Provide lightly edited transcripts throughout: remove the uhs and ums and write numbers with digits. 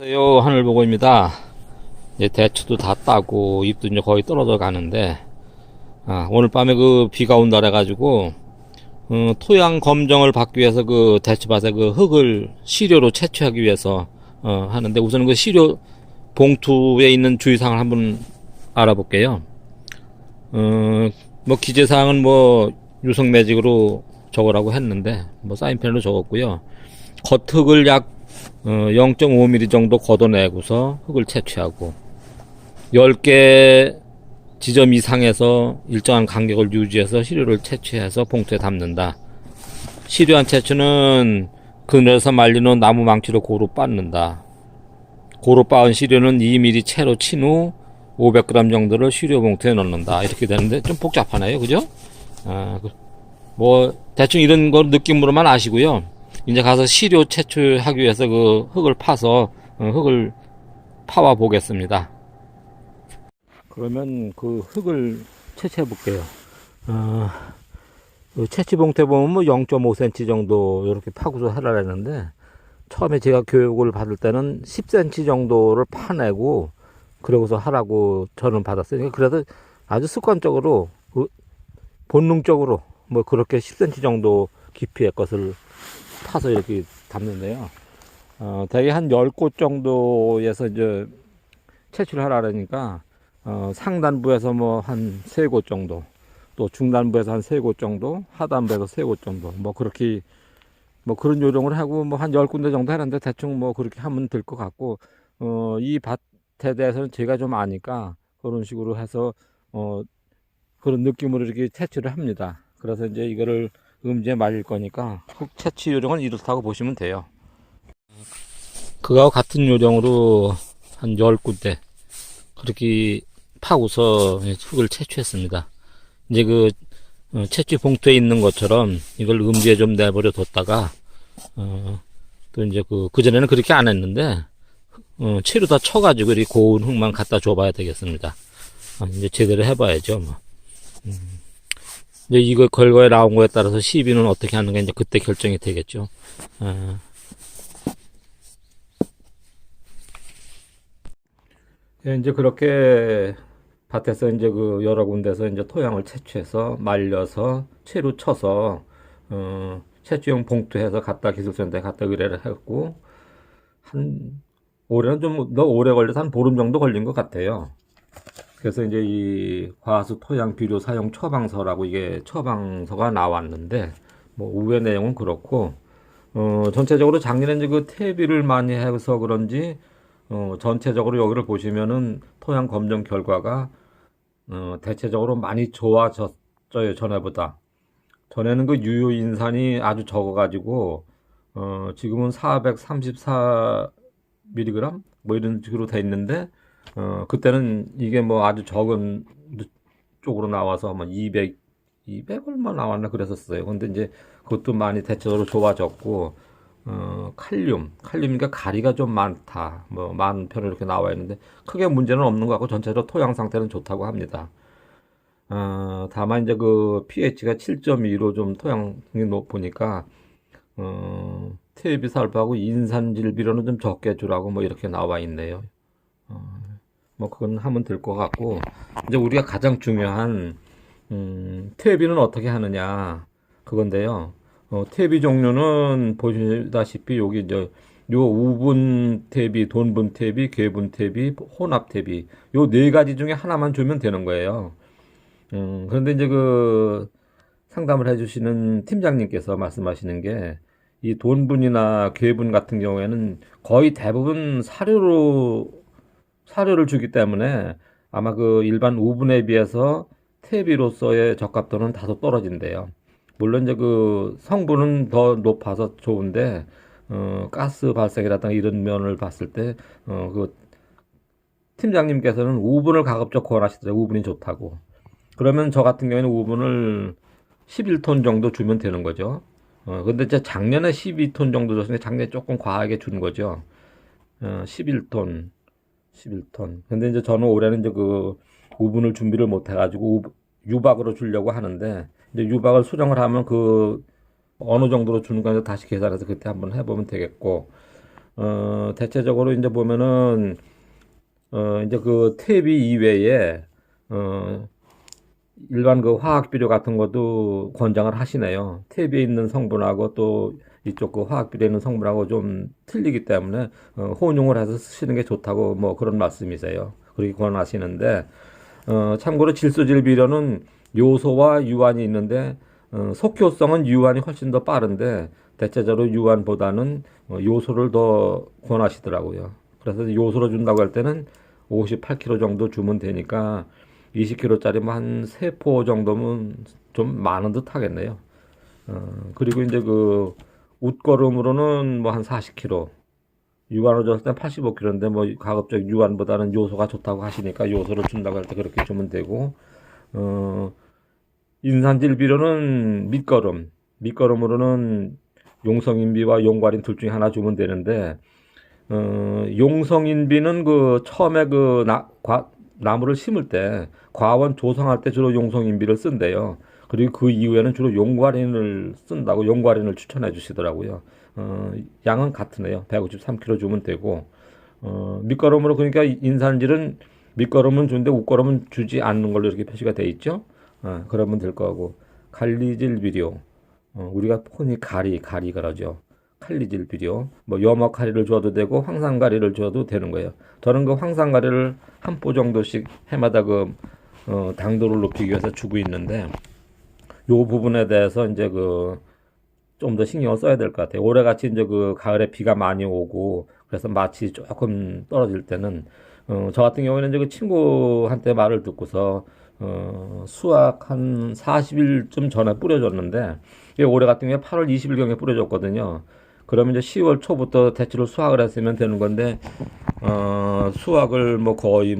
안녕하세요, 하늘보고입니다. 이제 대추도 다 따고 잎도 이제 거의 떨어져 가는데, 오늘 밤에 그 비가 온다 그래가지고 토양 검정을 받기 위해서 그 대추밭에 그 흙을 시료로 채취하기 위해서 하는데, 우선 그 시료 봉투에 있는 주의사항을 한번 알아볼게요. 뭐 기재사항은 뭐 유성 매직으로 적으라고 했는데 뭐 사인펜으로 적었고요. 겉흙을 약 0.5mm 정도 걷어내고서 흙을 채취하고 10개 지점 이상에서 일정한 간격을 유지해서 시료를 채취해서 봉투에 담는다. 시료한 채취는 그늘에서 말려놓은 나무 망치로 고루 빻는다. 고루 빻은 시료는 2mm 채로 친 후 500g 정도를 시료 봉투에 넣는다. 이렇게 되는데 좀 복잡하네요. 그죠? 뭐 대충 이런 거 느낌으로만 아시고요. 이제 가서 시료 채취하기 위해서 그 흙을 파서 흙을 파와 보겠습니다. 그러면 그 흙을 채취해 볼게요. 채취 봉투에 보면 뭐 0.5cm 정도 이렇게 파고서 하라 했는데, 처음에 제가 교육을 받을 때는 10cm 정도를 파내고 그러고서 하라고 저는 받았어요. 그래서 아주 습관적으로 본능적으로 뭐 그렇게 10cm 정도 깊이의 것을 파서 이렇게 담는데요. 대개 한 10곳 정도에서 이제 채취를 하라니까, 상단부에서 뭐 한 3곳 정도, 또 중단부에서 한 3곳 정도, 하단부에서 3곳 정도, 뭐 그렇게, 뭐 그런 요령을 하고 뭐 한 10군데 정도 하는데 대충 뭐 그렇게 하면 될 것 같고, 이 밭에 대해서는 제가 좀 아니까 그런 식으로 해서, 그런 느낌으로 이렇게 채취를 합니다. 그래서 이제 이거를 음지에 말릴 거니까 흙 채취 요령은 이렇다고 보시면 돼요. 그거와 같은 요령으로 한 10군데 그렇게 파고서 흙을 채취했습니다. 이제 그 채취 봉투에 있는 것처럼 이걸 음지에 좀 내버려 뒀다가 또 이제 그전에는 그렇게 안 했는데 채로 다 쳐가지고 이 고운 흙만 갖다 줘봐야 되겠습니다. 이제 제대로 해봐야죠. 뭐. 이제 이거 결과에 나온 거에 따라서 시비는 어떻게 하는가 이제 그때 결정이 되겠죠. 예, 이제 그렇게 밭에서 이제 그 여러 군데서 이제 토양을 채취해서 말려서 채로 쳐서 채취용 봉투해서 갖다 기술센터에 갖다 의뢰를 했고, 한 올해는 좀 더 오래 걸려서 한 보름 정도 걸린 것 같아요. 그래서 이제 이 과수 토양 비료 사용 처방서라고 이게 처방서가 나왔는데, 뭐 우회 내용은 그렇고, 전체적으로 작년에 이제 그 퇴비를 많이 해서 그런지 전체적으로 여기를 보시면은 토양 검정 결과가 대체적으로 많이 좋아졌어요. 전에보다. 전에는 그 유효 인산이 아주 적어가지고 지금은 434mg 뭐 이런 식으로 돼 있는데, 그때는 이게 뭐 아주 적은 쪽으로 나와서 뭐 200 얼마 나왔나 그랬었어요. 근데 이제 그것도 많이 대체적으로 좋아졌고, 칼륨이니까 가리가 좀 많다, 뭐 많은 편으로 이렇게 나와 있는데 크게 문제는 없는 것 같고 전체적으로 토양 상태는 좋다고 합니다. 다만 이제 그 pH가 7.2로 좀 토양이 높으니까 퇴비살포하고 인산질 비료는 좀 적게 주라고 뭐 이렇게 나와 있네요. 뭐 그건 하면 될 것 같고, 이제 우리가 가장 중요한 퇴비는 어떻게 하느냐 그건데요. 퇴비 종류는 보시다시피 여기 이제 요 우분 퇴비, 돈분 퇴비, 괴분 퇴비, 혼합 퇴비 요 네 가지 중에 하나만 주면 되는 거예요. 그런데 이제 그 상담을 해주시는 팀장님께서 말씀하시는 게, 이 돈분이나 괴분 같은 경우에는 거의 대부분 사료를 주기 때문에 아마 그 일반 우분에 비해서 퇴비로서의 적합도는 다소 떨어진대요. 물론 이제 그 성분은 더 높아서 좋은데, 가스 발생이라든가 이런 면을 봤을 때, 그 팀장님께서는 우분을 가급적 권하시더라고요. 우분이 좋다고. 그러면 저 같은 경우에는 우분을 11톤 정도 주면 되는 거죠. 근데 이제 작년에 12톤 정도 줬는데 작년에 조금 과하게 준 거죠. 11톤. 근데 이제 저는 올해는 이제 그 우분을 준비를 못 해가지고 유박으로 주려고 하는데, 이제 유박을 수정을 하면 그 어느 정도로 주는 건지 다시 계산해서 그때 한번 해보면 되겠고, 대체적으로 이제 보면은 이제 그 퇴비 이외에 일반 그 화학 비료 같은 것도 권장을 하시네요. 퇴비에 있는 성분하고 또 이쪽 그 화학 비료에 있는 성분하고 좀 틀리기 때문에 혼용을 해서 쓰시는 게 좋다고 뭐 그런 말씀이세요. 그렇게 권하시는데 참고로 질소질 비료는 요소와 유환이 있는데 속효성은 유환이 훨씬 더 빠른데 대체적으로 유환보다는 요소를 더 권하시더라고요. 그래서 요소로 준다고 할 때는 58kg 정도 주면 되니까 20kg짜리 한 3포 정도면 좀 많은 듯 하겠네요. 그리고 이제 그 웃거름으로는 뭐 한 40kg, 유한으로 줬을 때 85kg인데 뭐 가급적 유한보다는 요소가 좋다고 하시니까 요소를 준다고 할 때 그렇게 주면 되고, 어, 인산질 비료는 밑거름으로는 용성인비와 용과린 둘 중에 하나 주면 되는데, 용성인비는 그 처음에 그 나무를 심을 때 과원 조성할 때 주로 용성인비를 쓴대요. 그리고 그 이후에는 주로 용과린을 쓴다고 용과린을 추천해 주시더라고요. 양은 같으네요. 153kg 주면 되고, 밑거름으로 그러니까 인산질은 밑거름은 주는데 웃거름은 주지 않는 걸로 이렇게 표시가 돼 있죠. 그러면 될 거고, 갈리질 비료, 우리가 흔히 가리 그러죠. 칼리질 비료, 뭐 염화가리를 줘도 되고 황산가리를 줘도 되는 거예요. 저는 그 황산가리를 한 포 정도씩 해마다 그 당도를 높이기 위해서 주고 있는데 요 부분에 대해서 이제 그 좀 더 신경을 써야 될 것 같아요. 올해같이 이제 그 가을에 비가 많이 오고 그래서 맛이 조금 떨어질 때는 저 같은 경우에는 이제 그 친구한테 말을 듣고서 수확 한 40일쯤 전에 뿌려줬는데 이게 올해 같은 경우에 8월 20일경에 뿌려줬거든요. 그러면 이제 10월 초부터 대체로 수확을 했으면 되는 건데 수확을 뭐 거의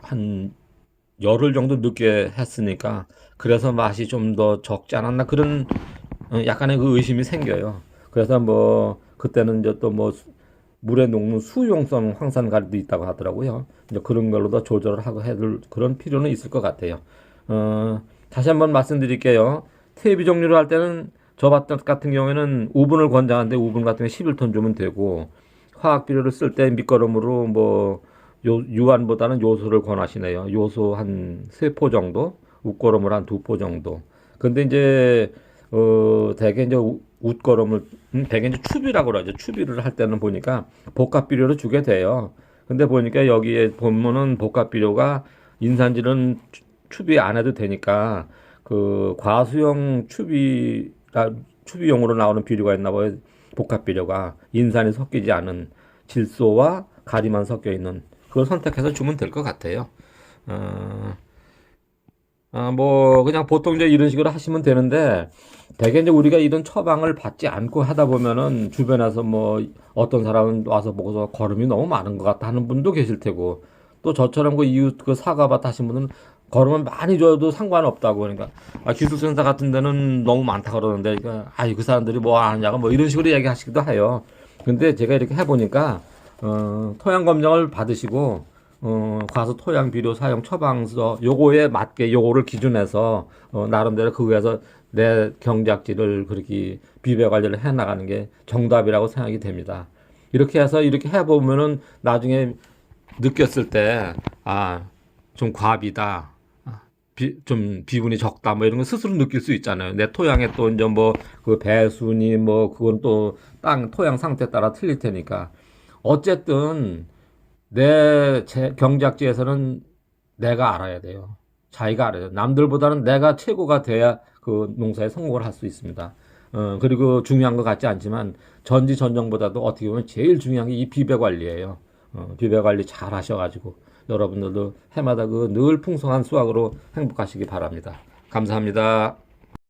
한 열흘 정도 늦게 했으니까 그래서 맛이 좀 더 적지 않았나 그런 약간의 그 의심이 생겨요. 그래서 뭐 그때는 이제 또 뭐 물에 녹는 수용성 황산가리도 있다고 하더라고요. 이제 그런 걸로 더 조절을 하고 해둘 그런 필요는 있을 것 같아요. 다시 한번 말씀드릴게요. 퇴비 종류를 할 때는 저 같은 경우에는 우분을 권장하는데 우분 같은 경우 11톤 주면 되고 화학 비료를 쓸 때 밑거름으로 뭐 유한보다는 요소를 권하시네요. 요소 한 3포 정도, 웃거름을 한 2포 정도. 근데 이제 대개 이제 웃거름을 대개 이제 추비라고 그러죠. 추비를 할 때는 보니까 복합 비료를 주게 돼요. 근데 보니까 여기에 보면은 복합 비료가 인산질은 추비 안 해도 되니까 그 과수용 추비용으로 나오는 비료가 있나 봐요. 복합 비료가 인산이 섞이지 않은 질소와 가리만 섞여 있는 그걸 선택해서 주면 될 것 같아요. 뭐 그냥 보통 이제 이런 식으로 하시면 되는데 대개 이제 우리가 이런 처방을 받지 않고 하다 보면은 주변에서 뭐 어떤 사람은 와서 보고서 거름이 너무 많은 것 같다 하는 분도 계실 테고 또 저처럼 그 이웃 그 사과밭 하신 분은 거름을 많이 줘도 상관없다고 그러니까 기술센터 같은 데는 너무 많다 그러는데 그러니까 그 사람들이 뭐 하냐고 뭐 이런 식으로 얘기하시기도 해요. 근데 제가 이렇게 해보니까 토양 검정을 받으시고 가서 토양 비료 사용 처방서 요거에 맞게 요거를 기준해서 나름대로 그거에서 내 경작지를 그렇게 비배 관리를 해 나가는 게 정답이라고 생각이 됩니다. 이렇게 해서 이렇게 해보면은 나중에 느꼈을 때 좀 과비다. 좀 비군이 적다 뭐 이런 거 스스로 느낄 수 있잖아요. 내 토양에 또 이제 뭐 그 배수니 뭐 그건 또 토양 상태에 따라 틀릴 테니까 어쨌든 내 경작지에서는 내가 알아야 돼요. 자기가 알아야 돼요. 남들보다는 내가 최고가 돼야 그 농사에 성공을 할 수 있습니다. 그리고 중요한 것 같지 않지만 전지전정보다도 어떻게 보면 제일 중요한 게 이 비배 관리예요. 비배 관리 잘 하셔가지고 여러분들도 해마다 그 늘 풍성한 수확으로 행복하시기 바랍니다. 감사합니다.